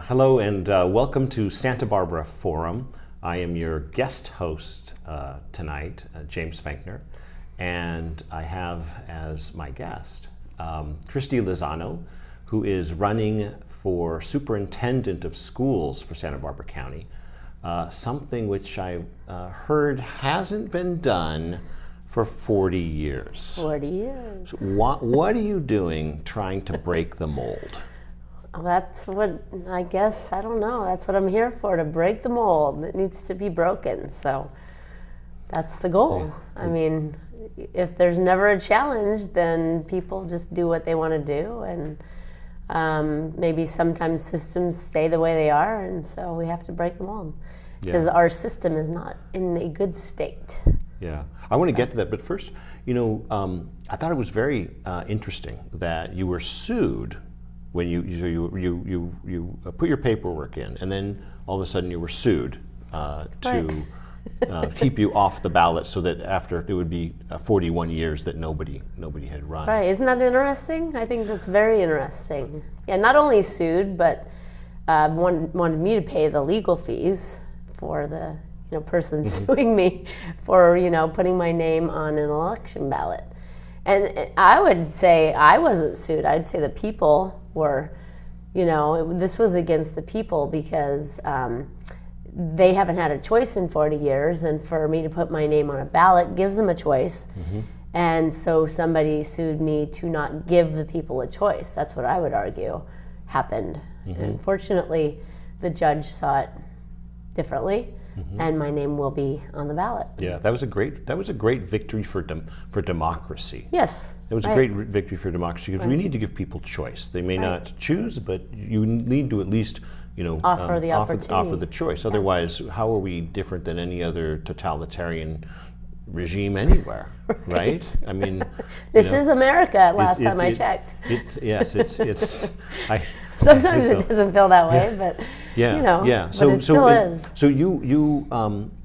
Hello and welcome to Santa Barbara Forum. I am your guest host tonight, James Fenkner, and I have as my guest Christy Lozano, who is running for Superintendent of Schools for Santa Barbara County, something which I heard hasn't been done for 40 years. 40 years. So what are you doing trying to break the mold? That's what, I guess, I don't know. That's what I'm here for, to break the mold. It needs to be broken. So that's the goal. Yeah. I mean, if there's never a challenge, then people just do what they want to do. And maybe sometimes systems stay the way they are. And so we have to break the mold because our system is not in a good state. Yeah, I want to get to that. But first, I thought it was very interesting that you were sued when you put your paperwork in, and then all of a sudden you were sued to keep you off the ballot, so that after it would be 41 years that nobody had run. Right? Isn't that interesting? I think that's very interesting. Yeah, not only sued, but wanted me to pay the legal fees for the person suing me for putting my name on an election ballot. And I would say I wasn't sued. I'd say the people were, this was against the people because they haven't had a choice in 40 years, and for me to put my name on a ballot gives them a choice. Mm-hmm. And so somebody sued me to not give the people a choice. That's what I would argue happened. Mm-hmm. And fortunately, the judge saw it differently. Mm-hmm. And my name will be on the ballot. Yeah, that was a great victory for democracy. Yes, it was a great victory for democracy, because we need to give people choice. They may not choose, but you need to at least offer the opportunity, offer the choice. Otherwise, how are we different than any other totalitarian regime anywhere? Right? I mean, this is America. Last time I checked. Yes, it's. Sometimes it doesn't feel that way, but but it still is. So you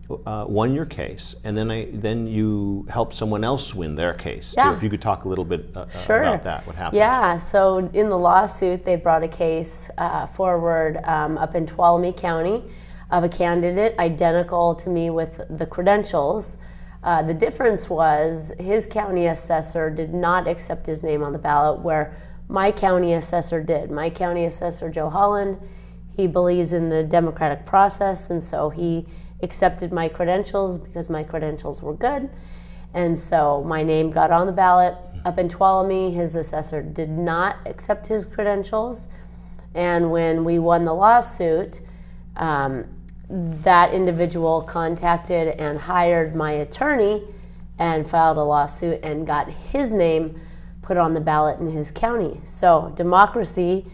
won your case, and then you helped someone else win their case. Yeah. So if you could talk a little bit Sure. about that, what happened? Yeah. So in the lawsuit, they brought a case forward up in Tuolumne County of a candidate identical to me with the credentials. The difference was his county assessor did not accept his name on the ballot, where my county assessor did. My county assessor, Joe Holland, he believes in the democratic process, and so he accepted my credentials because my credentials were good. And so my name got on the ballot. Up in Tuolumne, his assessor did not accept his credentials. And when we won the lawsuit, that individual contacted and hired my attorney and filed a lawsuit and got his name put on the ballot in his county. So democracy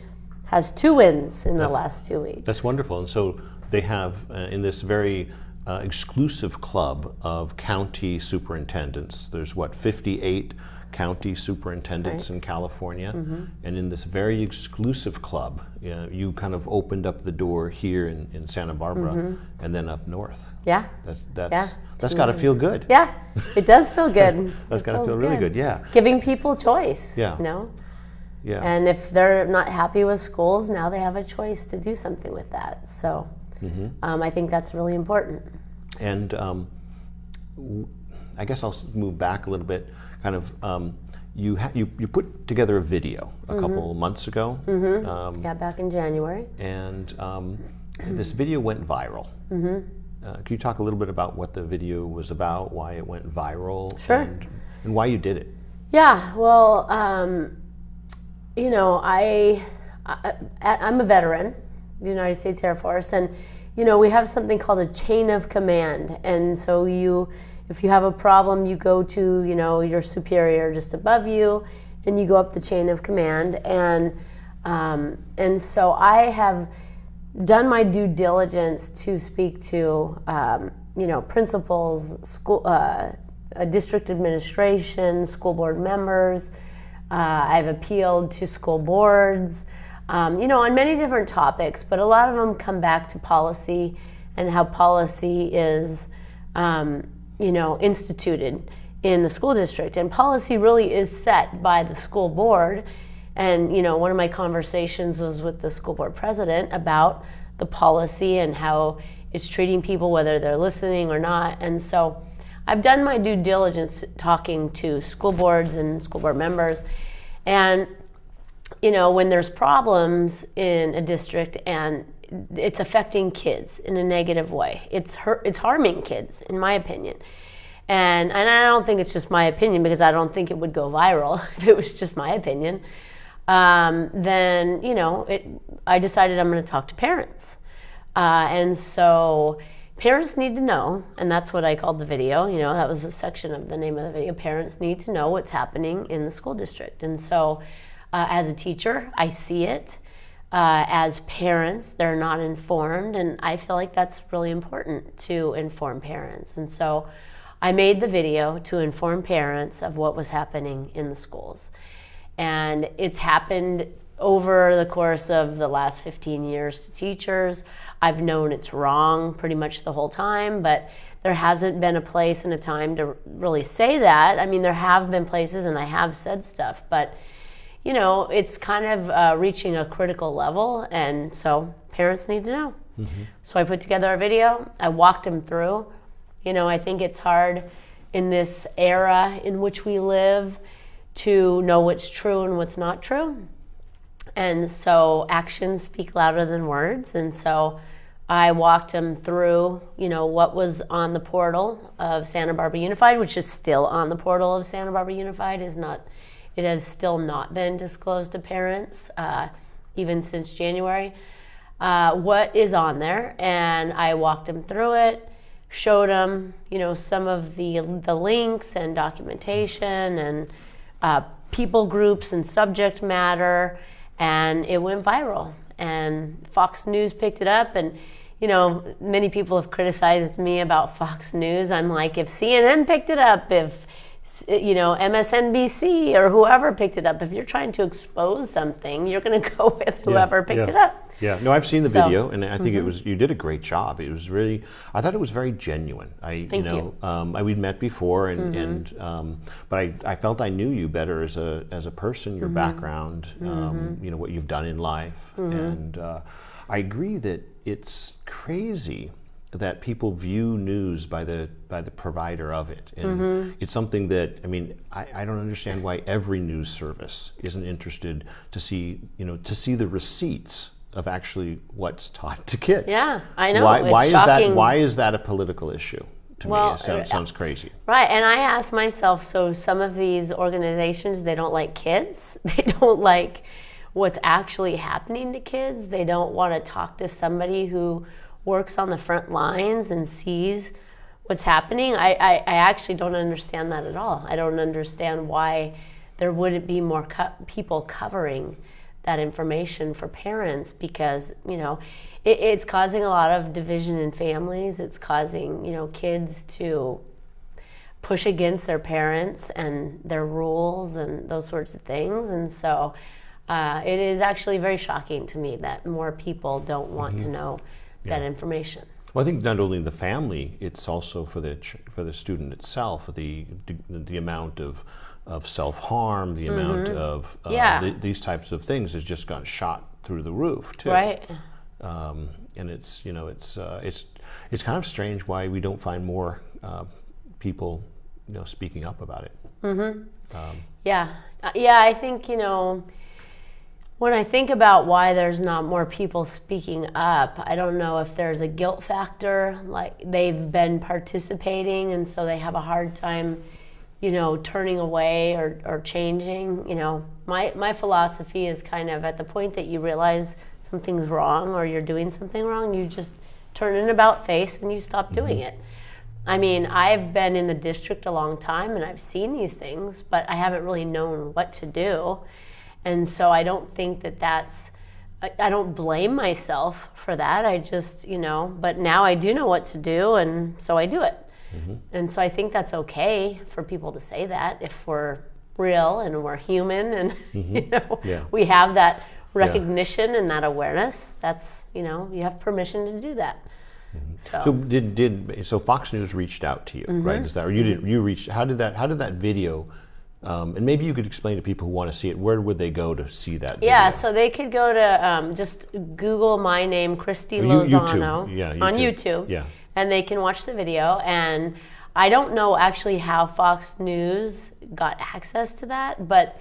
has 2 wins in the last 2 weeks. That's wonderful. And so they have, in this very exclusive club of county superintendents, there's 58 county superintendents in California. Mm-hmm. And in this very exclusive club, you kind of opened up the door here in Santa Barbara, mm-hmm. and then up north. Yeah. That's got to feel good. Yeah, it does feel good. That's got to feel really good, yeah. Giving people choice, Yeah. Yeah. And if they're not happy with schools, now they have a choice to do something with that. So mm-hmm. I think that's really important. And I guess I'll move back a little bit. Kind of, you put together a video a mm-hmm. couple months ago. Mm-hmm. Back in January. And this video went viral. Mm-hmm. Can you talk a little bit about what the video was about, why it went viral, Sure. and why you did it? Yeah, well, I'm a veteran, the United States Air Force, and we have something called a chain of command. And so if you have a problem, you go to your superior just above you, and you go up the chain of command. And so I have done my due diligence to speak to principals, school, district administration, school board members. I've appealed to school boards, on many different topics, but a lot of them come back to policy and how policy is, instituted in the school district. And policy really is set by the school board, And, one of my conversations was with the school board president about the policy and how it's treating people, whether they're listening or not. And so I've done my due diligence talking to school boards and school board members. And, when there's problems in a district and it's affecting kids in a negative way, it's harming kids, in my opinion. And I don't think it's just my opinion, because I don't think it would go viral if it was just my opinion. Then, I decided I'm going to talk to parents. And so parents need to know, and that's what I called the video. That was a section of the name of the video. Parents need to know what's happening in the school district. And so as a teacher, I see it. As parents, they're not informed, and I feel like that's really important to inform parents. And so I made the video to inform parents of what was happening in the schools. And it's happened over the course of the last 15 years to teachers. I've known it's wrong pretty much the whole time, but there hasn't been a place and a time to really say that. I mean, there have been places, and I have said stuff, but it's kind of reaching a critical level, and so parents need to know. Mm-hmm. So I put together a video. I walked them through. I think it's hard in this era in which we live to know what's true and what's not true. And so actions speak louder than words. And so I walked them through, what was on the portal of Santa Barbara Unified, which is still on the portal of Santa Barbara Unified. It has still not been disclosed to parents, even since January, what is on there. And I walked them through it, showed them, some of the links and documentation and people groups and subject matter, and it went viral. And Fox News picked it up, and many people have criticized me about Fox News. I'm like, if CNN picked it up, if MSNBC or whoever picked it up, if you're trying to expose something, you're going to go with whoever picked it up. Yeah, no, I've seen the video, and I think you did a great job. It was really, I thought it was very genuine. Thank you. We'd met before, but I felt I knew you better as a person, your background, what you've done in life, and I agree that it's crazy that people view news by the provider of it, and it's something that I don't understand why every news service isn't interested to see the receipts of actually what's taught to kids. Yeah, I know. Why it's shocking. Why is that a political issue? To me, it sounds crazy. Right, and I ask myself, so some of these organizations, they don't like kids. They don't like what's actually happening to kids. They don't want to talk to somebody who works on the front lines and sees what's happening. I actually don't understand that at all. I don't understand why there wouldn't be more people covering that information for parents, because it's causing a lot of division in families. It's causing kids to push against their parents and their rules and those sorts of things. And so it is actually very shocking to me that more people don't want to know that information. Well, I think not only the family, it's also for the student itself, the amount of self-harm, the amount of these types of things has just gone shot through the roof too. Right. And it's kind of strange why we don't find more people speaking up about it. I think when I think about why there's not more people speaking up, I don't know if there's a guilt factor, like they've been participating and so they have a hard time turning away or changing. My philosophy is kind of at the point that you realize something's wrong or you're doing something wrong, you just turn an about face and you stop doing it. I've been in the district a long time and I've seen these things, but I haven't really known what to do. And so I don't think I don't blame myself for that. I just, but now I do know what to do, and so I do it. And so I think that's okay for people to say that if we're real and we're human and we have that recognition and that awareness. That's you have permission to do that. So Fox News reached out to you, right? Is that, or you reached? How did that video And maybe you could explain to people who want to see it, where would they go to see that video? Yeah, so they could go to just Google my name, Christy Lozano, on YouTube. Yeah. And they can watch the video. And I don't know actually how Fox News got access to that, but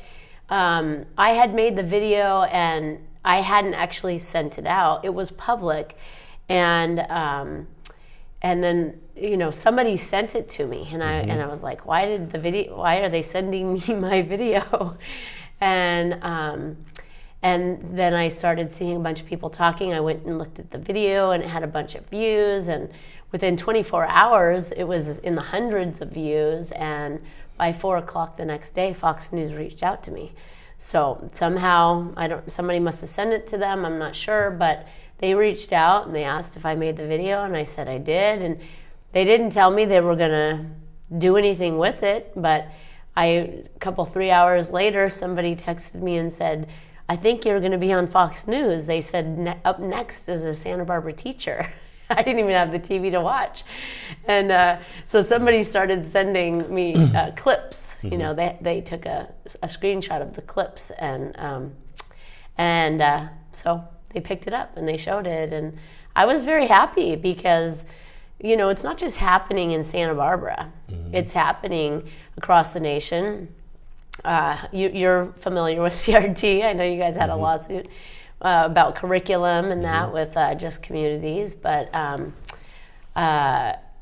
I had made the video and I hadn't actually sent it out. It was public, and then somebody sent it to me, and I was like, why are they sending me my video? And then I started seeing a bunch of people talking. I went and looked at the video, and it had a bunch of views, and within 24 hours it was in the hundreds of views, and by 4 o'clock the next day Fox News reached out to me. So somehow somebody must have sent it to them, I'm not sure, but they reached out and they asked if I made the video, and I said I did, and they didn't tell me they were gonna do anything with it, but a couple 3 hours later somebody texted me and said, I think you're gonna be on Fox News. They said up next is a Santa Barbara teacher. I didn't even have the TV to watch. And so somebody started sending me clips. They took a screenshot of the clips, and so they picked it up and they showed it. And I was very happy because, it's not just happening in Santa Barbara. It's happening across the nation. You're familiar with CRT. I know you guys had a lawsuit about curriculum and that with Just Communities, but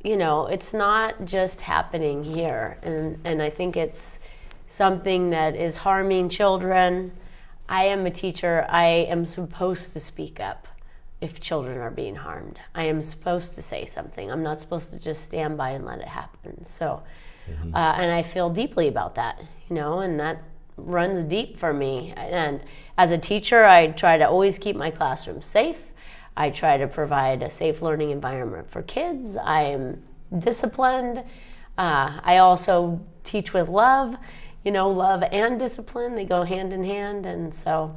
it's not just happening here, and I think it's something that is harming children. I am a teacher. I am supposed to speak up if children are being harmed. I am supposed to say something. I'm not supposed to just stand by and let it happen. So, and I feel deeply about that, and that runs deep for me. And as a teacher, I try to always keep my classroom safe. I try to provide a safe learning environment for kids. I am disciplined. I also teach with love. Love and discipline, they go hand in hand. And so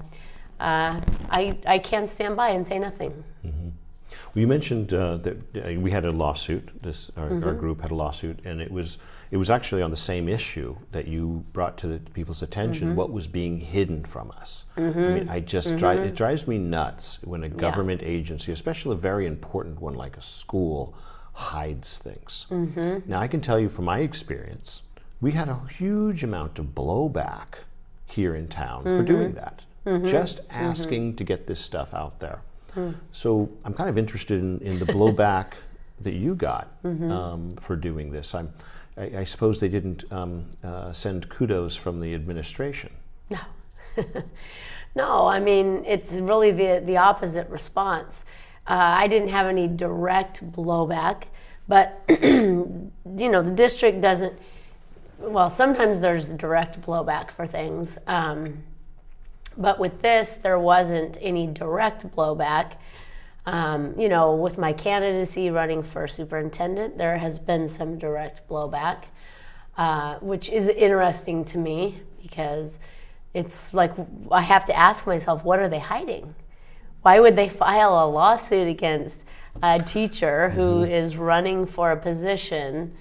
I can't stand by and say nothing. Well, you mentioned that we had a lawsuit. Our group had a lawsuit, and it was actually on the same issue that you brought to the people's attention. What was being hidden from us? I mean, it drives me nuts when a government agency, especially a very important one like a school, hides things. Now, I can tell you from my experience, we had a huge amount of blowback here in town for doing that, just asking to get this stuff out there. So I'm kind of interested in the blowback that you got for doing this. I suppose they didn't send kudos from the administration. No. No, I mean, it's really the opposite response. I didn't have any direct blowback, but the district doesn't, well, sometimes there's direct blowback for things. But with this, there wasn't any direct blowback. With my candidacy running for superintendent, there has been some direct blowback, which is interesting to me because it's like I have to ask myself, what are they hiding? Why would they file a lawsuit against a teacher who is running for a position,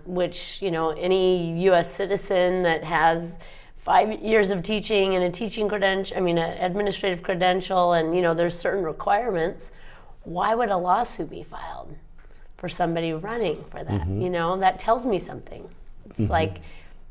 which, any U.S. citizen that has 5 years of teaching and a teaching credential, an administrative credential, and there's certain requirements. Why would a lawsuit be filed for somebody running for that? That tells me something. It's like,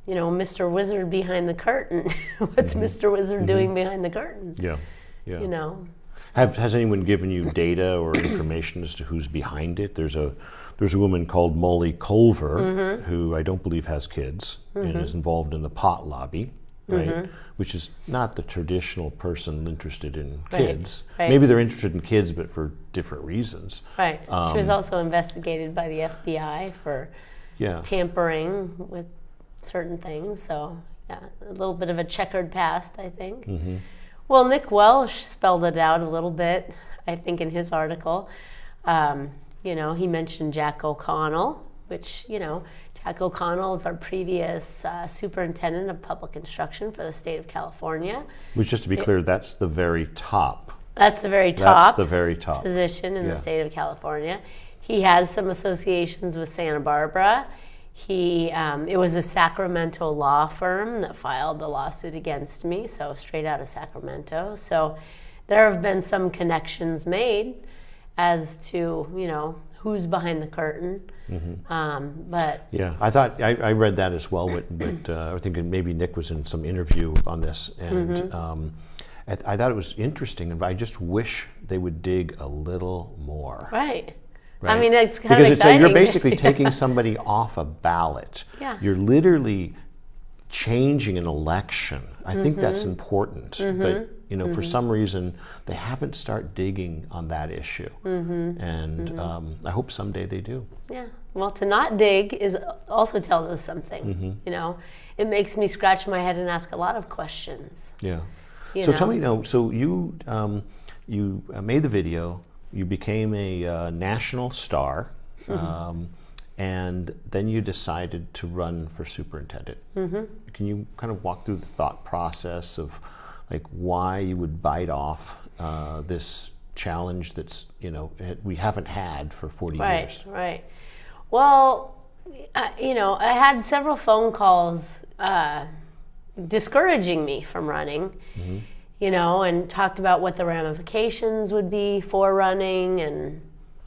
Mr. Wizard behind the curtain. What's Mr. Wizard doing behind the curtain? Yeah. So. Has anyone given you data or information as to who's behind it? There's a woman called Molly Culver who I don't believe has kids and is involved in the pot lobby. Right, which is not the traditional person interested in kids. Right. Maybe they're interested in kids, but for different reasons. Right. She was also investigated by the FBI for tampering with certain things. So, a little bit of a checkered past, I think. Well, Nick Welsh spelled it out a little bit, I think, in his article. He mentioned Jack O'Connell, which, Jack O'Connell is our previous superintendent of public instruction for the state of California. Which, just to be clear, that's the very top. That's the very top. That's the very top position in the state of California. He has some associations with Santa Barbara. It was a Sacramento law firm that filed the lawsuit against me, so straight out of Sacramento. So there have been some connections made as to, who's behind the curtain. But yeah, I thought I read that as well, but I think maybe Nick was in some interview on this, and I thought it was interesting, and I just wish they would dig a little more. Right. Right? I mean, it's kind because of exciting. You're basically taking somebody off a ballot. Yeah. You're literally changing an election. I think that's important. But for some reason, they haven't started digging on that issue. And I hope someday they do. Yeah. Well, to not dig also tells us something. It makes me scratch my head and ask a lot of questions. Yeah. So tell me, so you made the video. You became a national star, and then you decided to run for superintendent. Can you kind of walk through the thought process of why you would bite off this challenge that's we haven't had for 40 years? Right. Well, I had several phone calls discouraging me from running. And talked about what the ramifications would be for running, and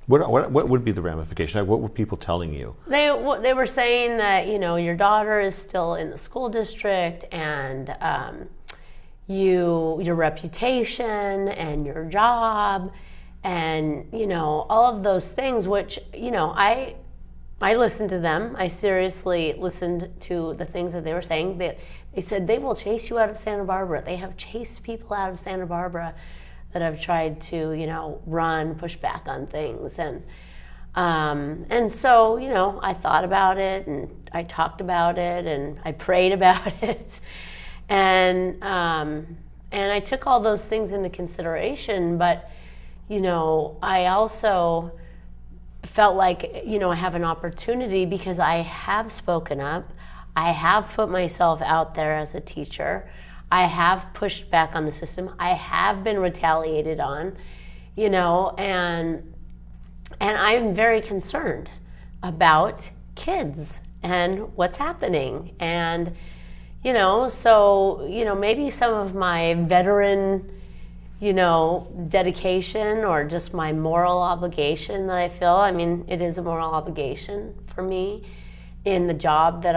what would be the ramification? What were people telling you? They were saying that your daughter is still in the school district, and your reputation and your job, and all of those things. Which I listened to them. I seriously listened to the things that they were saying. They said they will chase you out of Santa Barbara. They have chased people out of Santa Barbara that have tried to, run, push back on things. And so, I thought about it, and I talked about it, and I prayed about it. And I took all those things into consideration. But, I also felt like, I have an opportunity because I have spoken up. I have put myself out there as a teacher. I have pushed back on the system. I have been retaliated on, and I'm very concerned about kids and what's happening. And, so, maybe some of my veteran, dedication or just my moral obligation that I feel. I mean, it is a moral obligation for me in the job that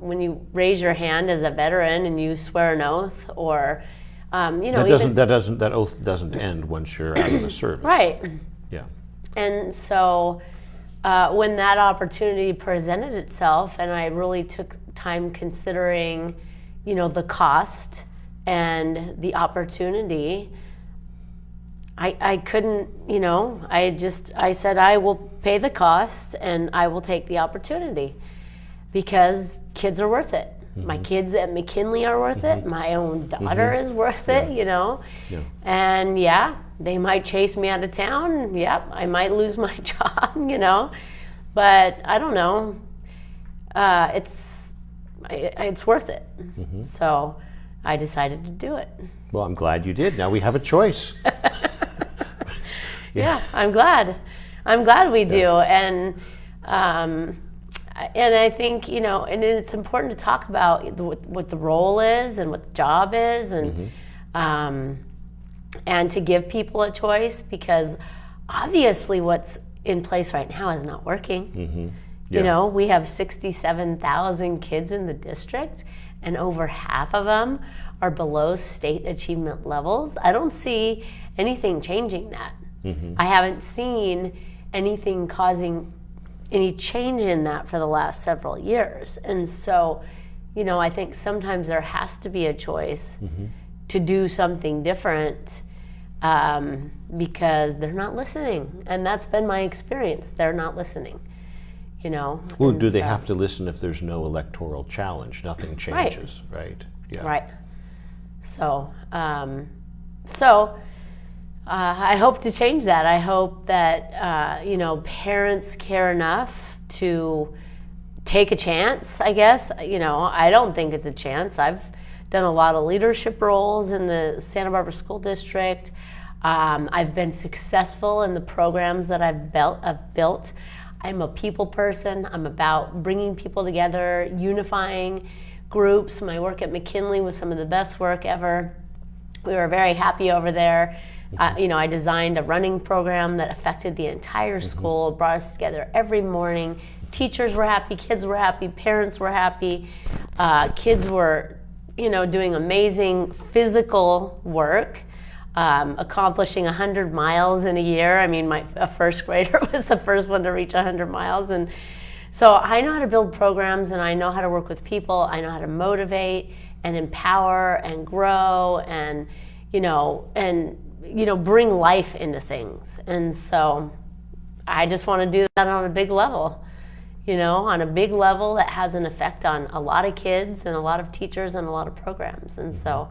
when you raise your hand as a veteran and you swear an oath, or, that oath doesn't end once you're out of the service. Right. Yeah. And so when that opportunity presented itself, and I really took time considering, the cost and the opportunity, I couldn't, I said I will pay the cost and I will take the opportunity because kids are worth it. My kids at McKinley are worth it. My own daughter is worth it, Yeah. And they might chase me out of town. I might lose my job, But I don't know. It's worth it. So I decided to do it. Well, I'm glad you did. Now we have a choice. Yeah, I'm glad. I'm glad we do. And I think, and it's important to talk about what the role is and what the job is, and to give people a choice, because obviously what's in place right now is not working. We have 67,000 kids in the district, and over half of them are below state achievement levels. I don't see anything changing that. I haven't seen anything causing any change in that for the last several years. And so, I think sometimes there has to be a choice to do something different, because they're not listening. And that's been my experience. They're not listening. Well, do they have to listen if there's no electoral challenge? Nothing changes, right? Yeah. Right. So, I hope to change that. I hope that, parents care enough to take a chance, I guess. I don't think it's a chance. I've done a lot of leadership roles in the Santa Barbara School District. I've been successful in the programs that I've built. I'm a people person. I'm about bringing people together, unifying groups. My work at McKinley was some of the best work ever. We were very happy over there. I designed a running program that affected the entire school, brought us together every morning. Teachers were happy, kids were happy, parents were happy. Kids were, doing amazing physical work, accomplishing 100 miles in a year. I mean, a first grader was the first one to reach 100 miles. And so I know how to build programs, and I know how to work with people. I know how to motivate and empower and grow and, bring life into things. And so I just want to do that on a big level, on a big level that has an effect on a lot of kids and a lot of teachers and a lot of programs. And so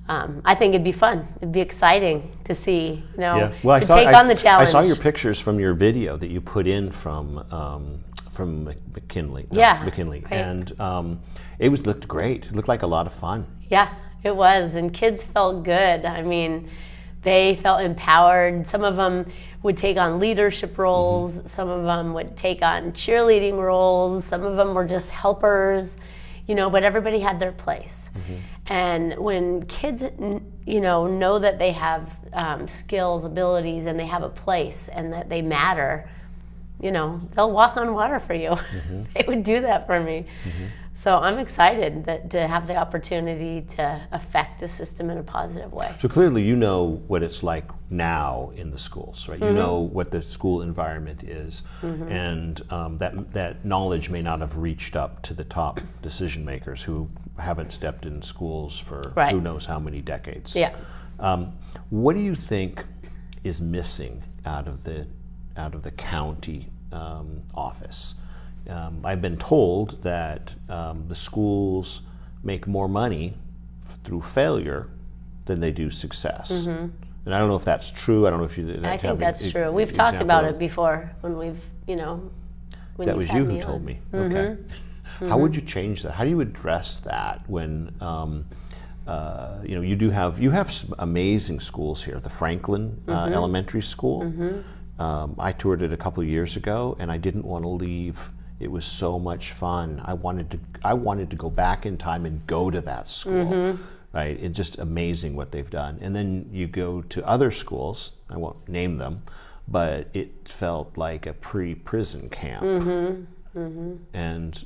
I think it'd be fun. It'd be exciting to see, Well, take on the challenge. I saw your pictures from your video that you put in from McKinley. McKinley. Right. And it looked great. It looked like a lot of fun. Yeah, it was. And kids felt good. I mean, they felt empowered. Some of them would take on leadership roles. Some of them would take on cheerleading roles. Some of them were just helpers, but everybody had their place. And when kids, know that they have skills, abilities, and they have a place and that they matter, they'll walk on water for you. They would do that for me. So I'm excited to have the opportunity to affect the system in a positive way. So clearly you know what it's like now in the schools, right? You know what the school environment is, and that knowledge may not have reached up to the top decision makers who haven't stepped in schools for who knows how many decades. Yeah. What do you think is missing out of the county office? I've been told that the schools make more money through failure than they do success. And I don't know if that's true. I don't know if you. I think that's true. We've talked about it before when we've, when that was you who told on. me. Okay. How would you change that? How do you address that when you have some amazing schools here? The Franklin Elementary School. I toured it a couple of years ago, and I didn't want to leave. It was so much fun. I wanted to go back in time and go to that school. Right? It's just amazing what they've done. And then you go to other schools. I won't name them, but it felt like a pre-prison camp. And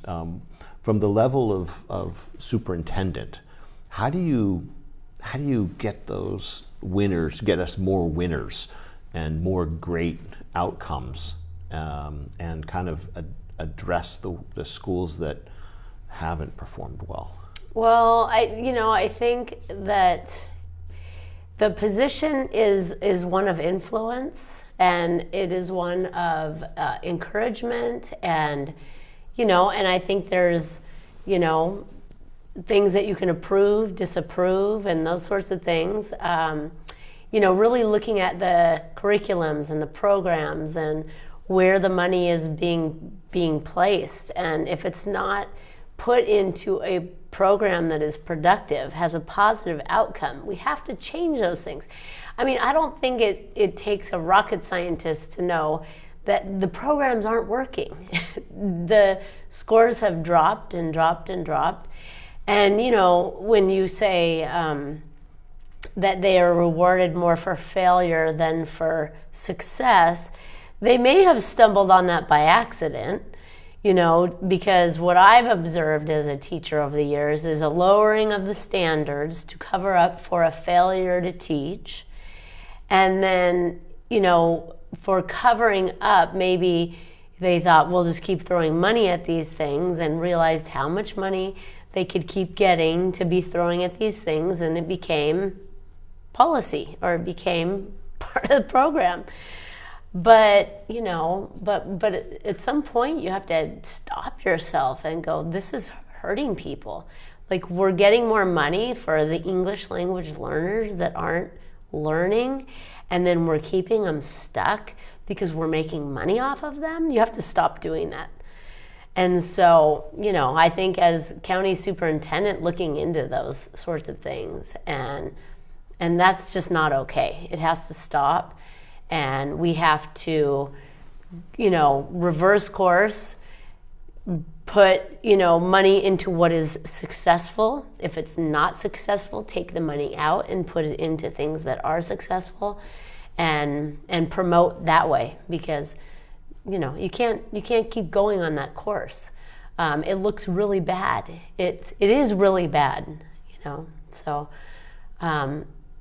from the level of superintendent, how do you get those winners, get us more winners and more great outcomes, and kind of address the schools that haven't performed well? Well, I think that the position is one of influence, and it is one of encouragement, and and I think there's things that you can approve, disapprove, and those sorts of things. Really looking at the curriculums and the programs and where the money is being placed, and if it's not put into a program that is productive, has a positive outcome, we have to change those things. I mean, I don't think it takes a rocket scientist to know that the programs aren't working. The scores have dropped and dropped and dropped. And, when you say that they are rewarded more for failure than for success, they may have stumbled on that by accident, because what I've observed as a teacher over the years is a lowering of the standards to cover up for a failure to teach. And then, for covering up, maybe they thought, we'll just keep throwing money at these things, and realized how much money they could keep getting to be throwing at these things, and it became policy, or it became part of the program. But, but at some point you have to stop yourself and go, this is hurting people. Like, we're getting more money for the English language learners that aren't learning, and then we're keeping them stuck because we're making money off of them. You have to stop doing that. And so, I think as county superintendent, looking into those sorts of things, and that's just not okay. It has to stop, and we have to reverse course, put, money into what is successful. If it's not successful, take the money out and put it into things that are successful, and promote that way, because, you can't keep going on that course. It looks really bad. It is really bad, so,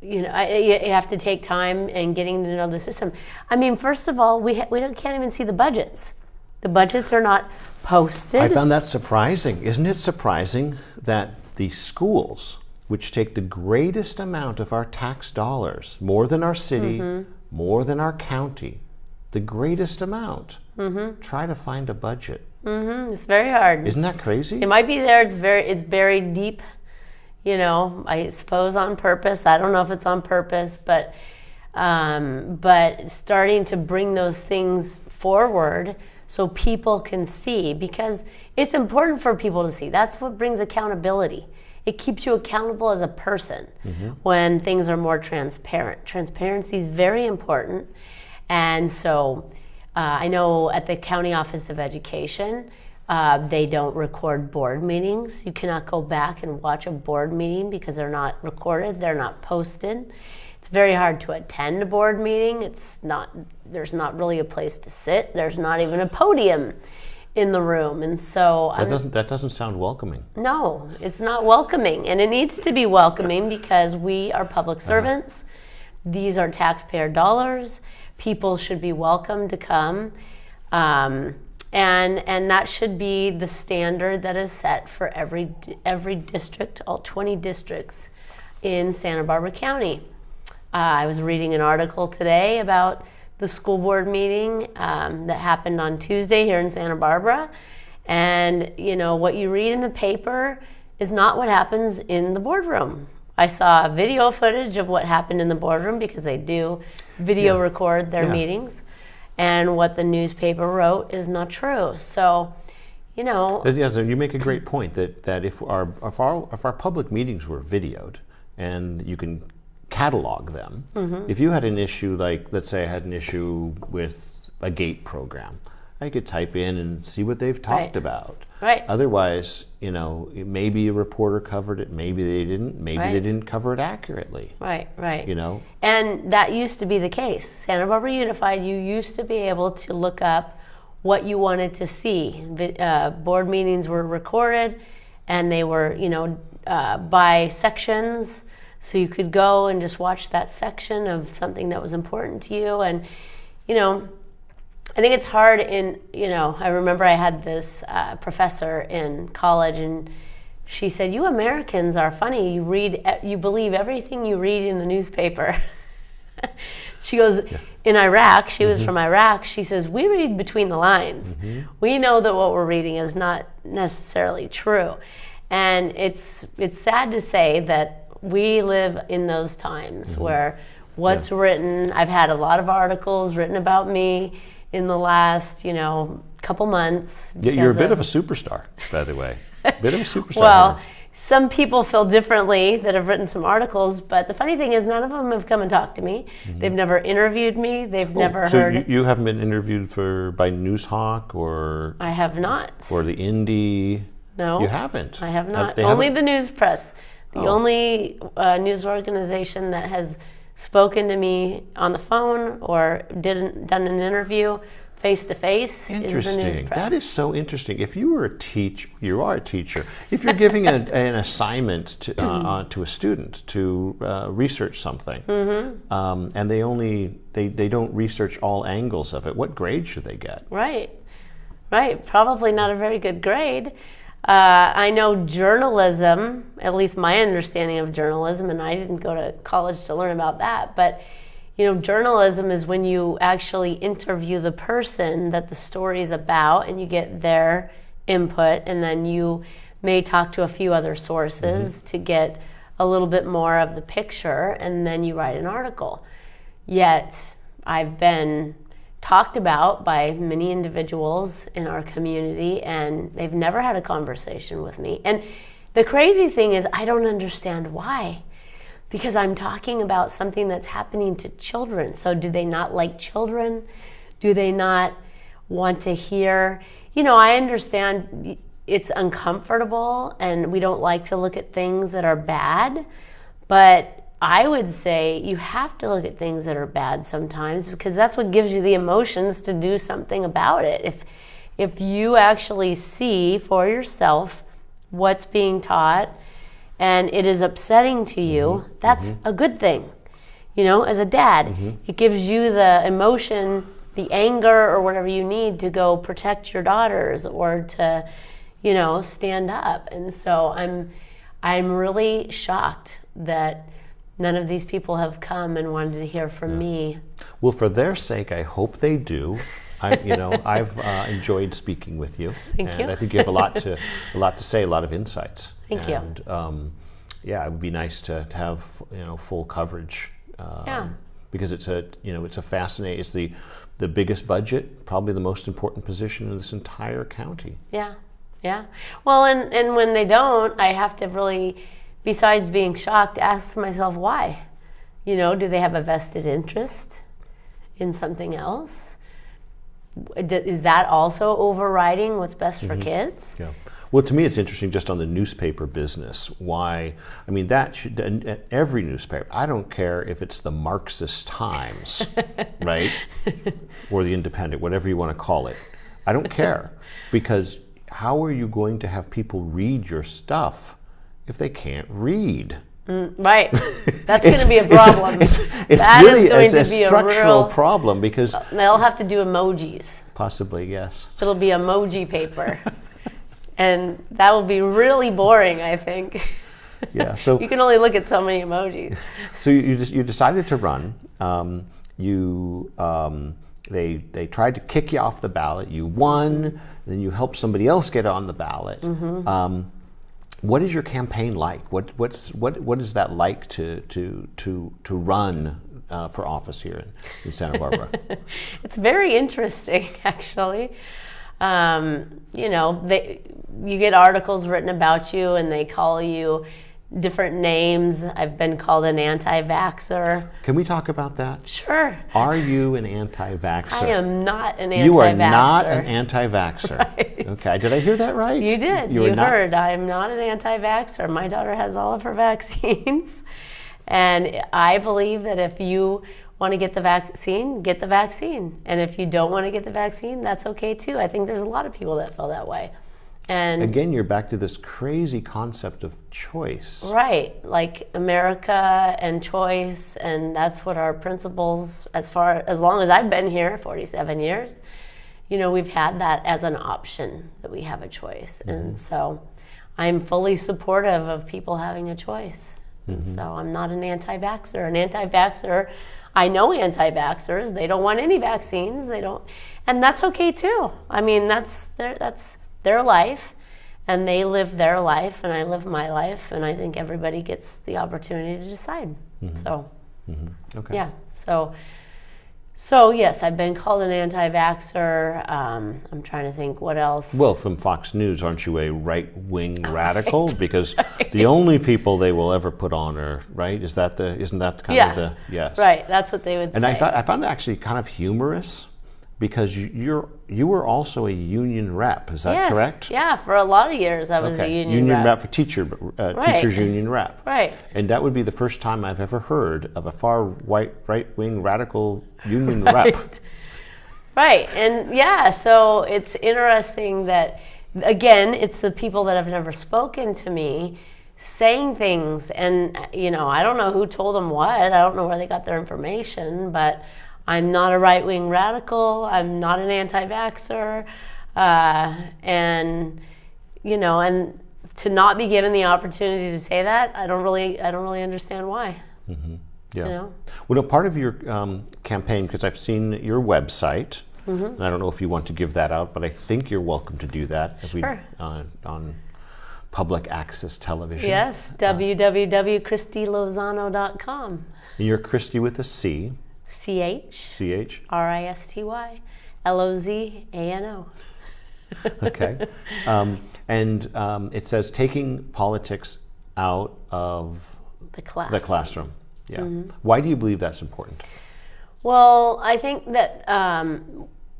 you have to take time and getting to know the system. I mean, first of all, we can't even see the budgets. The budgets are not posted. I found that surprising. Isn't it surprising that the schools, which take the greatest amount of our tax dollars, more than our city, more than our county, the greatest amount, try to find a budget? It's very hard. Isn't that crazy? It might be there. It's buried deep. I suppose on purpose. I don't know if it's on purpose, but starting to bring those things forward so people can see, because it's important for people to see. That's what brings accountability. It keeps you accountable as a person when things are more transparent. Transparency is very important. And so I know at the County Office of Education, they don't record board meetings. You cannot go back and watch a board meeting because they're not recorded, they're not posted. It's very hard to attend a board meeting. There's not really a place to sit. There's not even a podium in the room. And so that doesn't sound welcoming. No, it's not welcoming, and it needs to be welcoming because we are public servants. These are taxpayer dollars. People should be welcome to come. And that should be the standard that is set for every district, all 20 districts in Santa Barbara County. I was reading an article today about the school board meeting that happened on Tuesday here in Santa Barbara. And, what you read in the paper is not what happens in the boardroom. I saw video footage of what happened in the boardroom because they do video record their meetings. And what the newspaper wrote is not true. So, so you make a great point that if our public meetings were videoed and you can catalog them, if you had an issue, like let's say I had an issue with a GATE program, I could type in and see what they've talked about. Right. Otherwise, maybe a reporter covered it, maybe they didn't, maybe they didn't cover it accurately. Right. And that used to be the case. Santa Barbara Unified, you used to be able to look up what you wanted to see. Board meetings were recorded, and they were, by sections, so you could go and just watch that section of something that was important to you. And, I think it's hard I remember I had this professor in college, and she said, "You Americans are funny. You believe everything you read in the newspaper." She goes, in Iraq, she was from Iraq, she says, "We read between the lines. We know that what we're reading is not necessarily true." And it's sad to say that we live in those times where what's written, I've had a lot of articles written about me in the last, couple months. Yeah, you're a bit of a superstar, by the way. A bit of a superstar. Well, some people feel differently that have written some articles, but the funny thing is none of them have come and talked to me. They've never interviewed me. They've never heard. You haven't been interviewed by Newshawk or? I have not. Or the Indy? No. You haven't? I have not. Only the News Press. The only news organization that has spoken to me on the phone or done an interview face to face is the News Press. Interesting. That is so interesting. If you were a teacher, you are a teacher. If you're giving an assignment to a student to research something, and they don't research all angles of it, what grade should they get? Right. Probably not a very good grade. I know journalism, at least my understanding of journalism, and I didn't go to college to learn about that, but journalism is when you actually interview the person that the story is about and you get their input, and then you may talk to a few other sources to get a little bit more of the picture, and then you write an article. Yet I've been talked about by many individuals in our community, and they've never had a conversation with me. And the crazy thing is, I don't understand why. Because I'm talking about something that's happening to children. So do they not like children? Do they not want to hear. I understand it's uncomfortable and we don't like to look at things that are bad, but I would say you have to look at things that are bad sometimes, because that's what gives you the emotions to do something about it. If you actually see for yourself what's being taught and it is upsetting to you, that's a good thing. As a dad, it gives you the emotion, the anger or whatever you need to go protect your daughters or to, stand up. And so I'm really shocked that none of these people have come and wanted to hear from me. Well, for their sake, I hope they do. I've enjoyed speaking with you. Thank you. I think you have a lot to say, a lot of insights. Thank you. And it would be nice to have full coverage. Because it's a fascinating. It's the biggest budget, probably the most important position in this entire county. Yeah. Well, and when they don't, I have to really, besides being shocked, ask myself why. Do they have a vested interest in something else? Is that also overriding what's best for kids? Yeah. Well, to me, it's interesting just on the newspaper business. Why? I mean, that should, every newspaper, I don't care if it's the Marxist Times, right? Or the Independent, whatever you want to call it. I don't care. Because how are you going to have people read your stuff if they can't read? Right. That's going to be a problem. It's that really is going to be structural a real problem, because they'll have to do emojis. Possibly, yes. It'll be emoji paper. And that will be really boring, I think. Yeah. So you can only look at so many emojis. So you decided to run. They tried to kick you off the ballot. You won. Then you helped somebody else get on the ballot. What is your campaign like? What is that like to run for office here in Santa Barbara? It's very interesting, actually. You get articles written about you and they call you different names. I've been called an anti-vaxxer. Can we talk about that? Sure. Are you an anti-vaxxer? I am not an anti-vaxxer. You are not an anti-vaxxer. Right. Okay, did I hear that right? You did. You heard. I'm not an anti-vaxxer. My daughter has all of her vaccines. And I believe that if you want to get the vaccine, get the vaccine. And if you don't want to get the vaccine, that's okay too. I think there's a lot of people that feel that way. And again, you're back to this crazy concept of choice. Right, like America and choice, and that's what our principles, as long as I've been here, 47 years, we've had that as an option, that we have a choice. And so I'm fully supportive of people having a choice. And so I'm not an anti-vaxxer. An anti-vaxxer, I know anti-vaxxers, they don't want any vaccines, and that's okay too. I mean, that's their life, and they live their life, and I live my life, and I think everybody gets the opportunity to decide. So, okay. Yeah. So yes, I've been called an anti-vaxxer. I'm trying to think what else. Well, from Fox News, aren't you a right-wing radical? Because the only people they will ever put on are, right? Isn't that kind of the, yes. Right, that's what they would say. And I found it actually kind of humorous, because you were also a union rep. Is that correct? Yeah, for a lot of years I was a union rep. For teachers union rep. Right. And that would be the first time I've ever heard of a far right-wing radical union rep. Right. And so it's interesting that, again, it's the people that have never spoken to me saying things, and I don't know who told them what. I don't know where they got their information, but I'm not a right-wing radical. I'm not an anti-vaxxer, and to not be given the opportunity to say that, I don't really understand why. Yeah. Well, part of your campaign, because I've seen your website, and I don't know if you want to give that out, but I think you're welcome to do that on public access television. Yes, www.christylozano.com. And you're Christy with a C. C-H. R-I-S-T-Y. L-O-Z-A-N-O. Okay. And it says taking politics out of the classroom. Yeah. Why do you believe that's important? Well, I think that,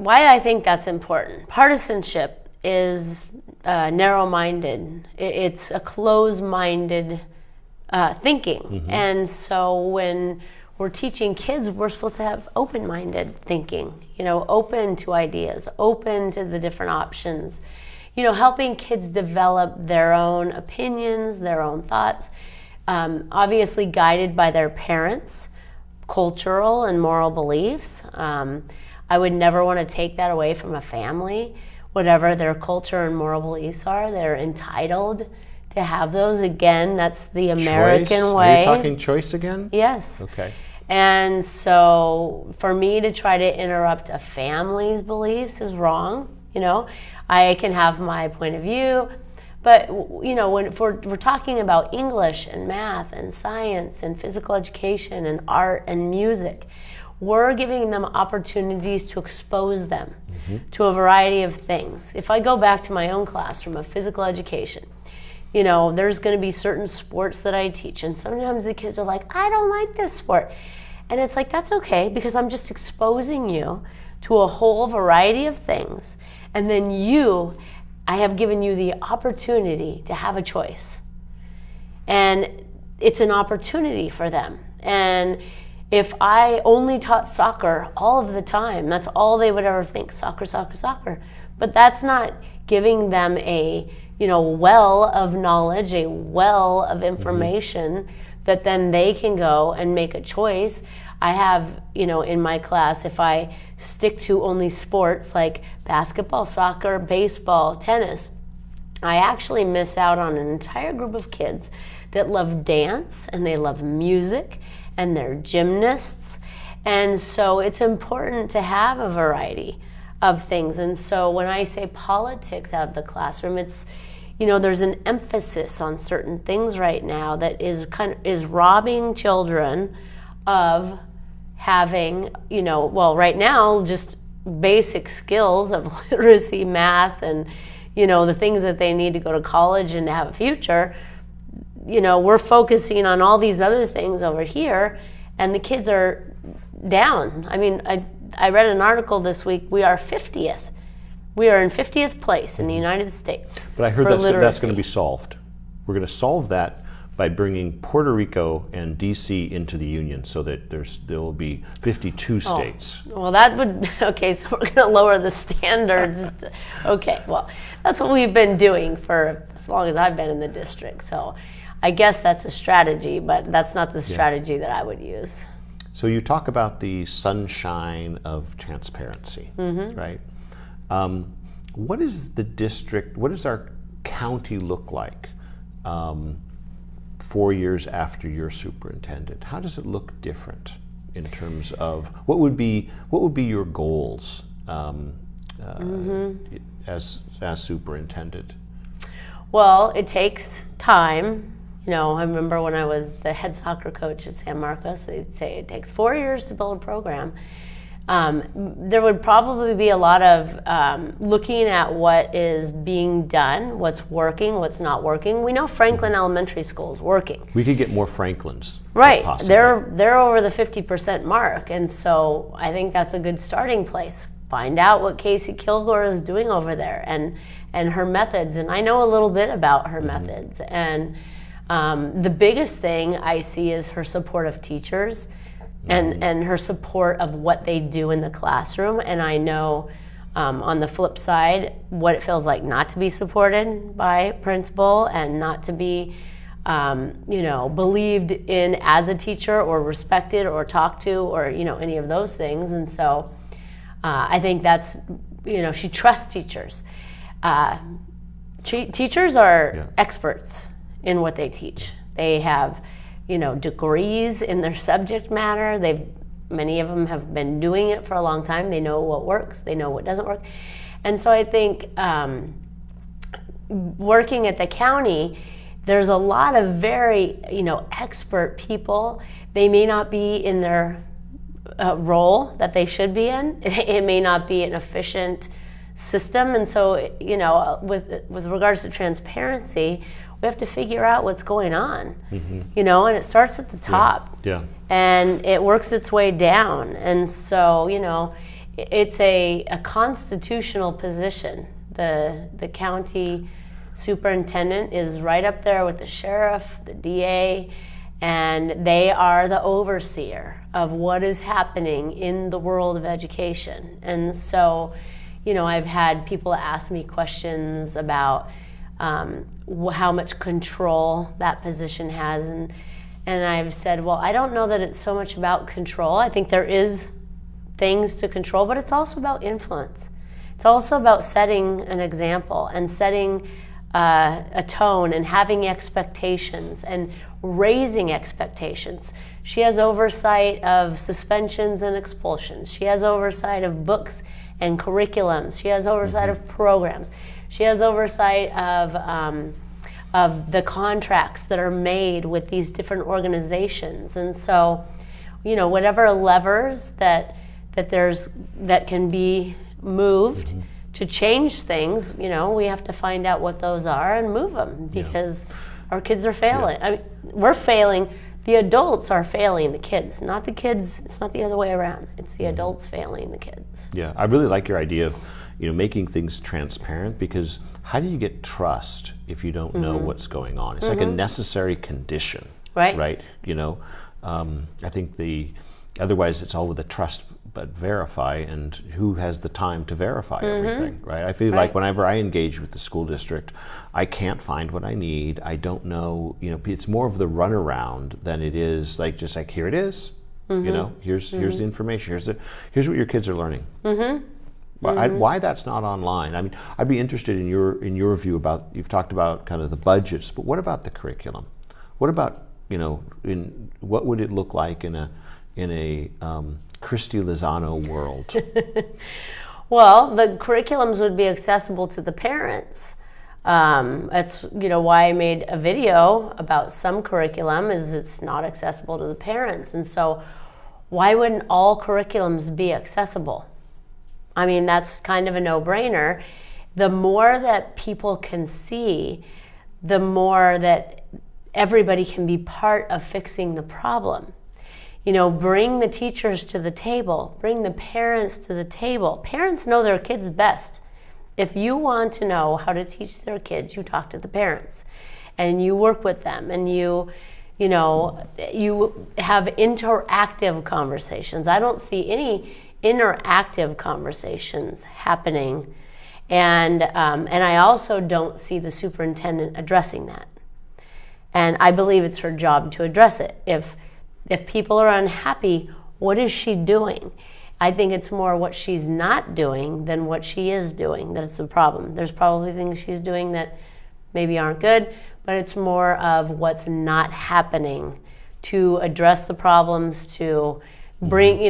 why I think that's important. Partisanship is narrow-minded. It's a closed-minded thinking. And so when we're teaching kids, we're supposed to have open-minded thinking, open to ideas, open to the different options, helping kids develop their own opinions, their own thoughts, obviously guided by their parents' cultural and moral beliefs. I would never want to take that away from a family. Whatever their culture and moral beliefs are, they're entitled to have those. Again, that's the American way. Are you talking choice again? Yes. Okay. And so for me to try to interrupt a family's beliefs is wrong. I can have my point of view, but when if we're talking about English and math and science and physical education and art and music, we're giving them opportunities to expose them to a variety of things. If I go back to my own classroom of physical education, there's going to be certain sports that I teach, and sometimes the kids are like, I don't like this sport. And it's like, that's okay, because I'm just exposing you to a whole variety of things. And then I have given you the opportunity to have a choice. And it's an opportunity for them. And if I only taught soccer all of the time, that's all they would ever think, soccer, soccer, soccer. But that's not giving them a well of knowledge, a well of information that then they can go and make a choice. I have, in my class, if I stick to only sports like basketball, soccer, baseball, tennis, I actually miss out on an entire group of kids that love dance and they love music and they're gymnasts. And so it's important to have a variety of things. And so when I say politics out of the classroom, it's, there's an emphasis on certain things right now that is robbing children of having, right now, just basic skills of literacy, math, and, the things that they need to go to college and to have a future. We're focusing on all these other things over here, and the kids are down. I mean, I read an article this week, we are 50th. We are in 50th place in the United States. But I heard that's going to be solved. We're going to solve that by bringing Puerto Rico and D.C. into the Union so that there will be 52 states. Well, that would, okay, so we're going to lower the standards. Okay, well, that's what we've been doing for as long as I've been in the district. So I guess that's a strategy, but that's not the strategy that I would use. So you talk about the sunshine of transparency, right? What does our county look like 4 years after you're superintendent? How does it look different in terms of what would be your goals as superintendent? Well, it takes time. I remember when I was the head soccer coach at San Marcos, they'd say it takes 4 years to build a program. There would probably be a lot of looking at what is being done, what's working, what's not working. We know Franklin Elementary School is working. We could get more Franklins. Right. They're over the 50% mark, and so I think that's a good starting place. Find out what Casey Kilgore is doing over there and her methods. And I know a little bit about her methods. And the biggest thing I see is her support of teachers. And her support of what they do in the classroom. And I know on the flip side what it feels like not to be supported by principal and not to be believed in as a teacher or respected or talked to or any of those things. And so I think that's she trusts teachers. Teachers are experts in what they teach. They have degrees in their subject matter. Many of them have been doing it for a long time. They know what works. They know what doesn't work. And so I think working at the county, there's a lot of very, expert people. They may not be in their role that they should be in. It may not be an efficient system. And so, with regards to transparency, we have to figure out what's going on, and it starts at the top, and it works its way down. And so, it's a constitutional position. The county superintendent is right up there with the sheriff, the DA, and they are the overseer of what is happening in the world of education. And so, I've had people ask me questions about how much control that position has, and I've said, well, I don't know that it's so much about control. I think there is things to control, but it's also about influence. It's also about setting an example and setting a tone and having expectations and raising expectations. She has oversight of suspensions and expulsions. She has oversight of books and curriculums. She has oversight of programs. She has oversight of the contracts that are made with these different organizations. And so, whatever levers that can be moved to change things, we have to find out what those are and move them, because our kids are failing. I mean, we're failing. The adults are failing the kids, not the kids. It's not the other way around. It's the adults failing the kids. Yeah, I really like your idea of making things transparent, because how do you get trust if you don't know what's going on? It's like a necessary condition, right? I think otherwise it's all with the trust but verify, and who has the time to verify everything, right? I feel like whenever I engage with the school district, I can't find what I need. I don't know, it's more of the runaround than it is just like, here it is, here's the information, here's what your kids are learning. Why that's not online? I mean, I'd be interested in your view about, you've talked about kind of the budgets, but what about the curriculum? What about, what would it look like in a Christy Lozano world? Well, the curriculums would be accessible to the parents. That's why I made a video about some curriculum, is it's not accessible to the parents. And so why wouldn't all curriculums be accessible? I mean, that's kind of a no-brainer. The more that people can see, the more that everybody can be part of fixing the problem. Bring the teachers to the table, bring the parents to the table. Parents know their kids best. If you want to know how to teach their kids, you talk to the parents and you work with them, and you have interactive conversations. I don't see any interactive conversations happening, and I also don't see the superintendent addressing that. And I believe it's her job to address it. If people are unhappy, what is she doing? I think it's more what she's not doing than what she is doing that is the problem. There's probably things she's doing that maybe aren't good, but it's more of what's not happening to address the problems, to bring,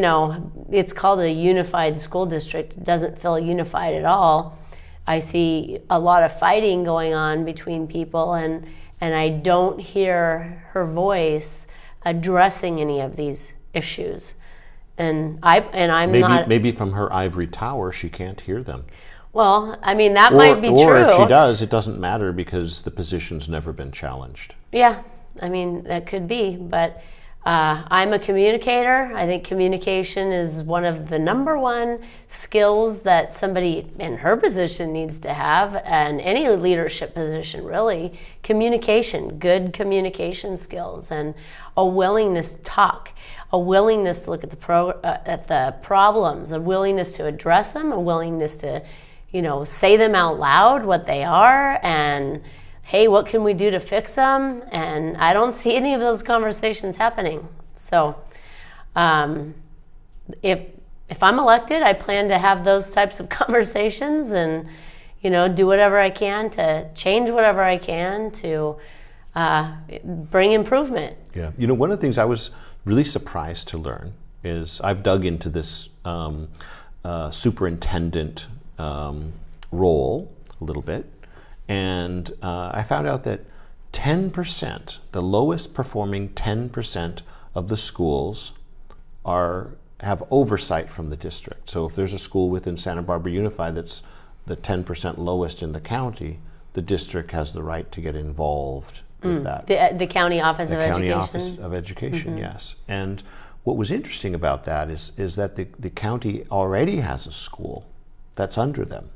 it's called a unified school district. It doesn't feel unified at all. I see a lot of fighting going on between people, and I don't hear her voice addressing any of these issues. I'm not. Maybe from her ivory tower she can't hear them. Well, I mean, that might be true. Or if she does, it doesn't matter, because the position's never been challenged. Yeah, I mean, that could be, but I'm a communicator. I think communication is one of the number one skills that somebody in her position needs to have, and any leadership position, really. Communication, good communication skills, and a willingness to talk, a willingness to look at the problems, a willingness to address them, a willingness to, say them out loud, what they are, and hey, what can we do to fix them? And I don't see any of those conversations happening. So if I'm elected, I plan to have those types of conversations and, do whatever I can to change whatever I can to bring improvement. Yeah. One of the things I was really surprised to learn is I've dug into this superintendent role a little bit. And I found out that 10%, the lowest performing 10% of the schools have oversight from the district. So if there's a school within Santa Barbara Unified that's the 10% lowest in the county, the district has the right to get involved with that. The county office of education? The county office of education, yes. And what was interesting about that is that the county already has a school that's under them.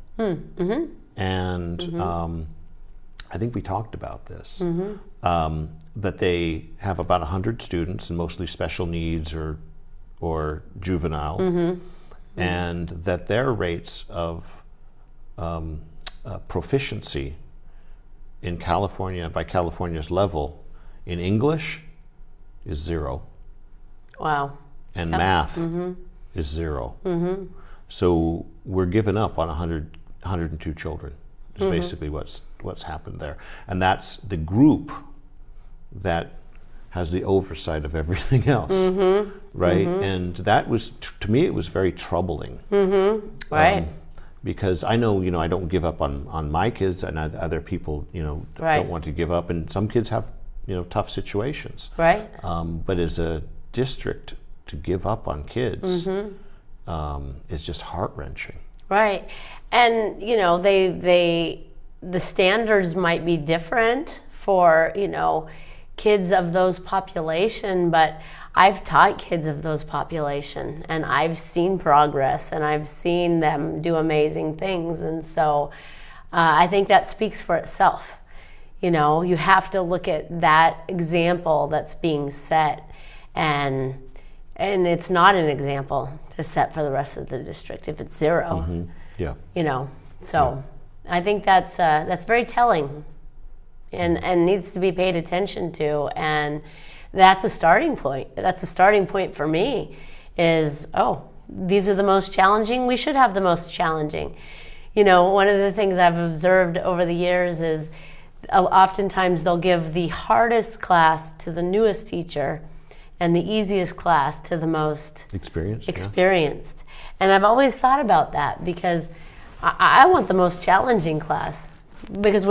And I think we talked about this, that they have about 100 students, and mostly special needs or juvenile, and that their rates of proficiency in California, by California's level, in English is 0. Wow. And math is 0. So we're giving up on 102 children. Is basically what's happened there, and that's the group that has the oversight of everything else, right? And that was, to me, it was very troubling, Right. because I know, I don't give up on my kids, and other people, Right. don't want to give up, and some kids have, tough situations, Right. But as a district, to give up on kids is just heart-wrenching. Right. And, the standards might be different for, kids of those population, but I've taught kids of those population, and I've seen progress, and I've seen them do amazing things. And so I think that speaks for itself. You have to look at that example that's being set, and it's not an example to set for the rest of the district if it's 0. Yeah. So I think that's very telling, and needs to be paid attention to, and that's a starting point. That's a starting point for me. Is these are the most challenging. We should have the most challenging. One of the things I've observed over the years is oftentimes they'll give the hardest class to the newest teacher, and the easiest class to the most experienced. And I've always thought about that, because I want the most challenging class. Because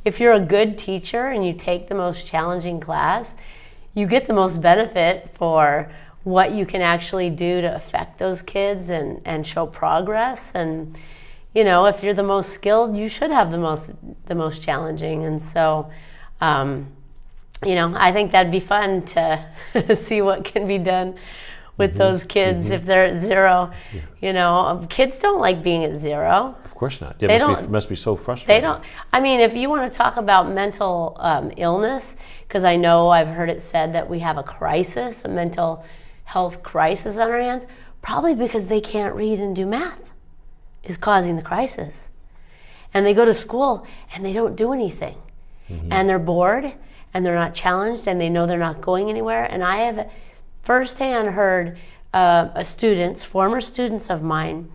if you're a good teacher and you take the most challenging class, you get the most benefit for what you can actually do to affect those kids and show progress. And if you're the most skilled, you should have the most challenging. And so I think that'd be fun to see what can be done with those kids if they're at 0. Kids don't like being at 0. Of course not. It must be so frustrating. They don't. I mean, if you want to talk about mental illness, because I know I've heard it said that we have a mental health crisis on our hands, probably because they can't read and do math is causing the crisis. And they go to school and they don't do anything. And they're bored, and they're not challenged, and they know they're not going anywhere. And I have firsthand heard former students of mine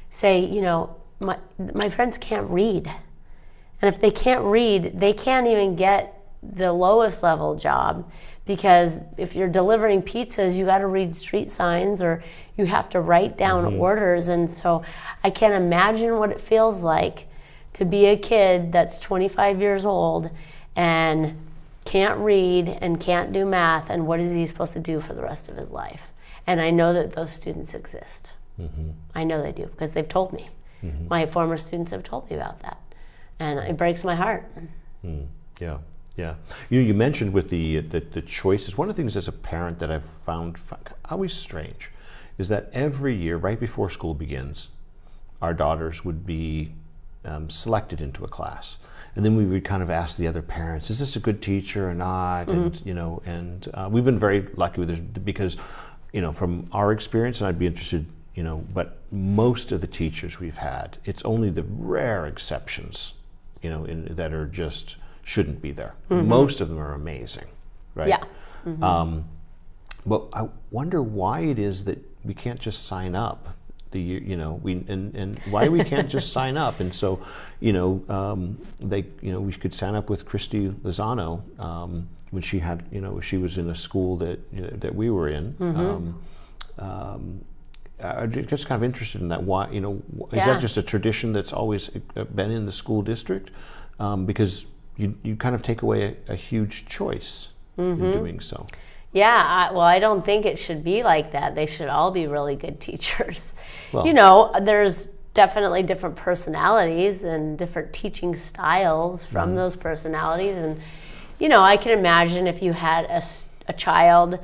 say, my friends can't read. And if they can't read, they can't even get the lowest level job, because if you're delivering pizzas, you got to read street signs, or you have to write down orders. And so I can't imagine what it feels like to be a kid that's 25 years old and can't read and can't do math, and what is he supposed to do for the rest of his life? And I know that those students exist. I know they do, because they've told me. My former students have told me about that, and it breaks my heart. Yeah. You mentioned with the choices. One of the things as a parent that I've found always strange is that every year, right before school begins, our daughters would be selected into a class. And then we would kind of ask the other parents, is this a good teacher or not? And we've been very lucky with this, because from our experience, and I'd be interested, but most of the teachers we've had, it's only the rare exceptions, that are just shouldn't be there. Most of them are amazing, right? Yeah. But I wonder why it is that we can't just sign up. And why we can't just sign up. And so, we could sign up with Christy Lozano when she had, she was in a school that we were in. I'm just kind of interested in that. Why, is that just a tradition that's always been in the school district? Because you kind of take away a huge choice in doing so. Yeah, I don't think it should be like that. They should all be really good teachers. Well, there's definitely different personalities and different teaching styles from those personalities. And, I can imagine if you had a child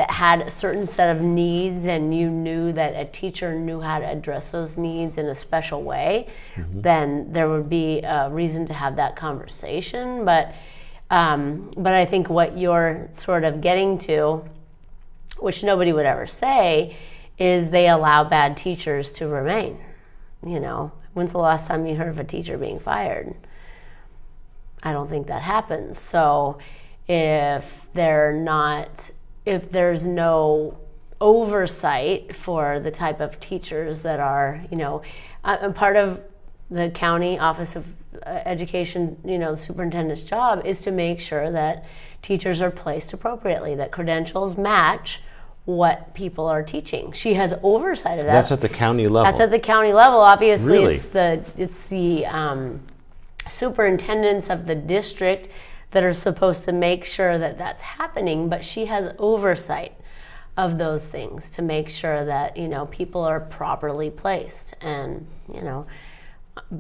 that had a certain set of needs, and you knew that a teacher knew how to address those needs in a special way, then there would be a reason to have that conversation. But I think what you're sort of getting to, which nobody would ever say, is they allow bad teachers to remain. When's the last time you heard of a teacher being fired? I don't think that happens. So if there's no oversight for the type of teachers that are, I'm part of the county office of education, the superintendent's job is to make sure that teachers are placed appropriately, that credentials match what people are teaching. She has oversight of that. That's at the county level. That's at the county level. Obviously, Really? it's the superintendents of the district that are supposed to make sure that that's happening, but she has oversight of those things to make sure that people are properly placed. And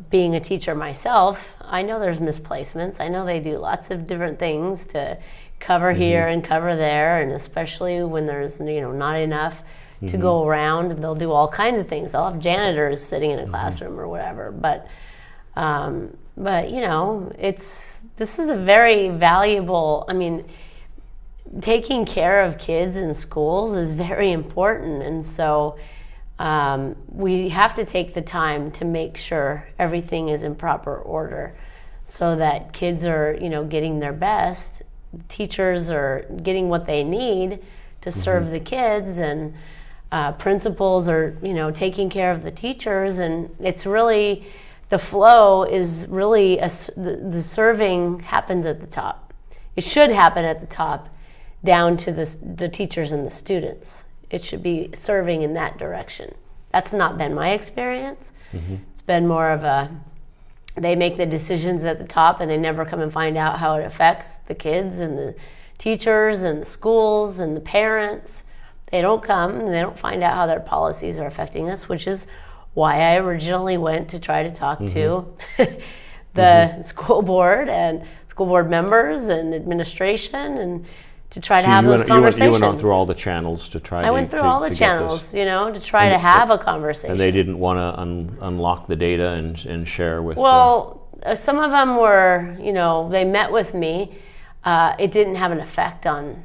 being a teacher myself, I know there's misplacements. I know they do lots of different things to cover here and cover there, and especially when there's not enough to go around, they'll do all kinds of things. They'll have janitors sitting in a classroom or whatever. But this is a very valuable. Taking care of kids in schools is very important, and so we have to take the time to make sure everything is in proper order, so that kids are getting their best. Teachers are getting what they need to serve the kids, and principals are taking care of the teachers, and it's really the flow is really the serving happens at the top. It should happen at the top, down to the teachers and the students. It should be serving in that direction. That's not been my experience. It's been more of they make the decisions at the top and they never come and find out how it affects the kids and the teachers and the schools and the parents. They don't come and they don't find out how their policies are affecting us, which is why I originally went to try to talk to the school board and school board members and administration, and to try to have those conversations. You went through all the channels to try. I went through all the channels, to try to have a conversation. And they didn't want to unlock the data and share with. Well, some of them were, they met with me. It didn't have an effect on,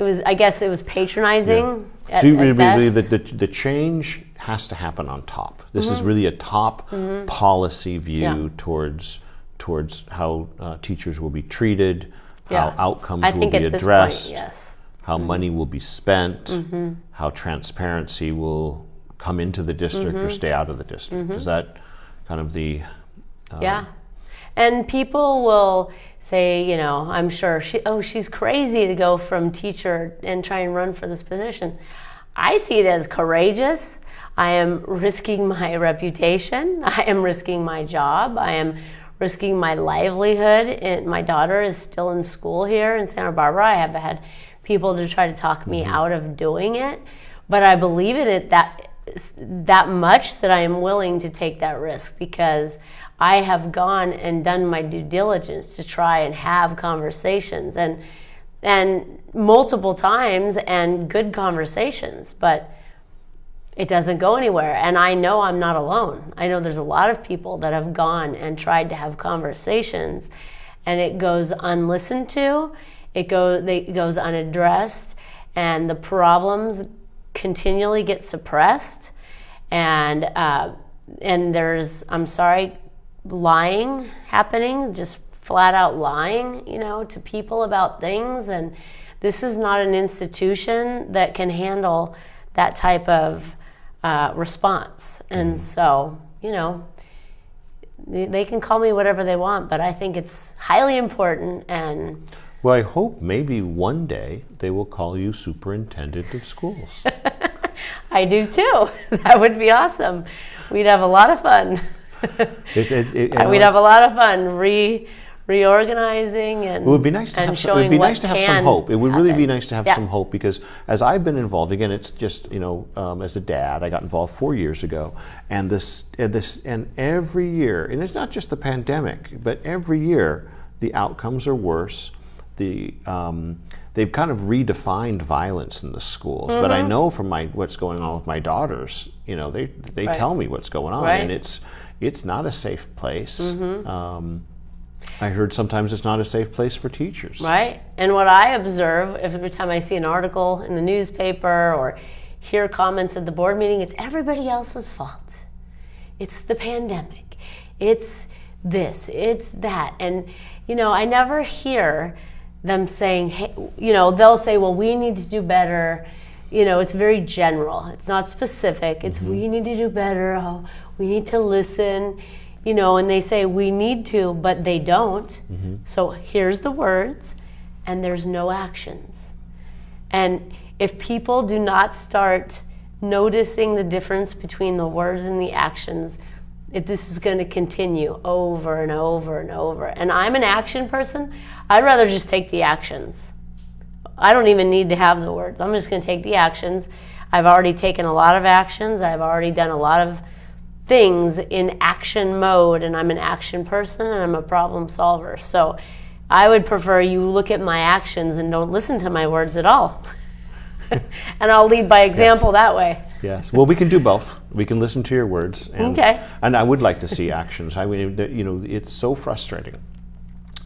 I guess it was patronizing. Yeah. So you really believe that the change has to happen on top. This is really a top policy view towards how teachers will be treated, how outcomes will be addressed, yes. how money will be spent, how transparency will come into the district or stay out of the district. Is that kind of the... Yeah. And people will say, I'm sure, she's crazy to go from teacher and try and run for this position. I see it as courageous. I am risking my reputation. I am risking my job. I am risking my livelihood. And my daughter is still in school here in Santa Barbara. I have had people to try to talk me out of doing it. But I believe in it that much that I am willing to take that risk, because I have gone and done my due diligence to try and have conversations, and multiple times, and good conversations, but it doesn't go anywhere. And I know I'm not alone. I know there's a lot of people that have gone and tried to have conversations, and it goes unlistened to, it goes unaddressed, and the problems continually get suppressed, and there's, I'm sorry, lying happening, just flat out lying, to people about things. And this is not an institution that can handle that type of response. And so, they can call me whatever they want, but I think it's highly important. And well, I hope maybe one day they will call you superintendent of schools. I do too. That would be awesome. We'd have a lot of fun. We'd have a lot of fun reorganizing and it would be nice to have some, it would be nice to have some hope. It would really be nice to have some hope, because as I've been involved, again, it's just as a dad, I got involved 4 years ago, and and every year, and it's not just the pandemic, but every year the outcomes are worse. they've kind of redefined violence in the schools. But I know from what's going on with my daughters, you know, they Right. tell me what's going on, Right. and it's not a safe place. I heard sometimes it's not a safe place for teachers. Right. And what I observe every time I see an article in the newspaper or hear comments at the board meeting, it's everybody else's fault. It's the pandemic. It's this, it's that. And, you know, I never hear them saying, hey, you know, they'll say, well, we need to do better. You know, it's very general. It's not specific. It's we need to do better. Oh, we need to listen. You know, and they say we need to, but they don't. So here's the words, and there's no actions. And if people do not start noticing the difference between the words and the actions, this is going to continue over and over and over. And I'm an action person. I'd rather just take the actions. I don't even need to have the words. I'm just going to take the actions. I've already taken a lot of actions. I've already done a lot of things in action mode, and I'm an action person and I'm a problem solver. So I would prefer you look at my actions and don't listen to my words at all. And I'll lead by example that way. Yes. Well, we can do both. We can listen to your words. And, Okay. And I would like to see actions. I mean, you know, it's so frustrating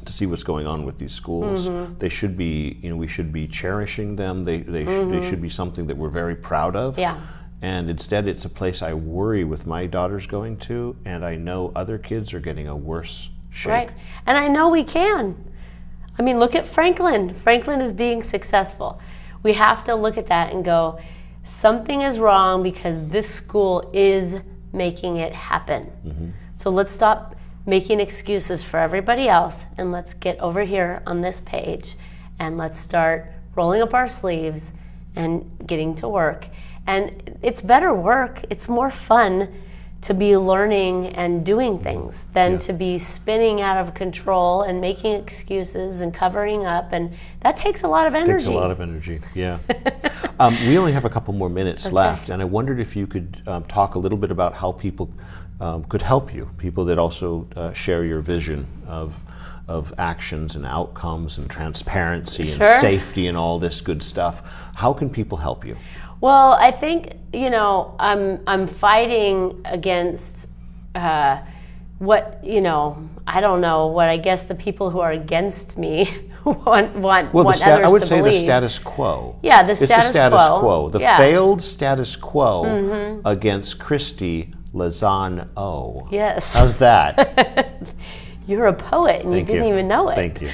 to see what's going on with these schools. They should be, you know, we should be cherishing them. They should be something that we're very proud of. Yeah. And instead, it's a place I worry with my daughters going to, and I know other kids are getting a worse shake. Right. And I know we can. I mean, look at Franklin. Franklin is being successful. We have to look at that and go, something is wrong because this school is making it happen. So let's stop making excuses for everybody else, and let's get over here on this page, and let's start rolling up our sleeves and getting to work. And it's better work. It's more fun to be learning and doing things than to be spinning out of control and making excuses and covering up. And that takes a lot of energy. Takes a lot of energy, yeah. We only have a couple more minutes left, and I wondered if you could talk a little bit about how people could help you, people that also share your vision of actions and outcomes and transparency and safety and all this good stuff. How can people help you? Well, I think, you know, I'm fighting against what, you know, I don't know, what I guess the people who are against me want others to believe. I would say the status quo. Yeah, the It's the status quo. The failed status quo against Christy Lozano. Yes. How's that? You're a poet and you didn't even know it. Thank you.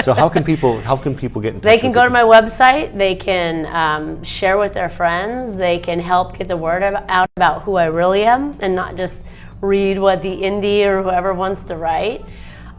So how can people get in touch? They can with go you? to my website. They can share with their friends. They can help get the word out about who I really am and not just read what the indie or whoever wants to write.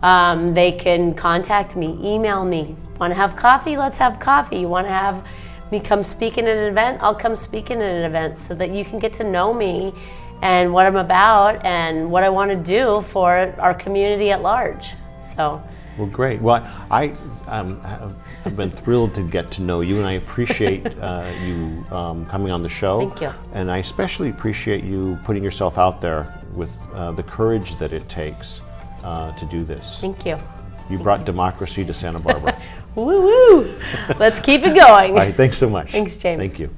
They can contact me, email me. Want to have coffee? Let's have coffee. You want to have me come speak in an event? I'll come speak in an event so that you can get to know me and what I'm about and what I want to do for our community at large. So. Well, great. Well, I've been thrilled to get to know you, and I appreciate you coming on the show. Thank you. And I especially appreciate you putting yourself out there with the courage that it takes to do this. Thank you. You brought democracy to Santa Barbara. Woo woo! Let's keep it going. All right, thanks so much. Thanks, James. Thank you.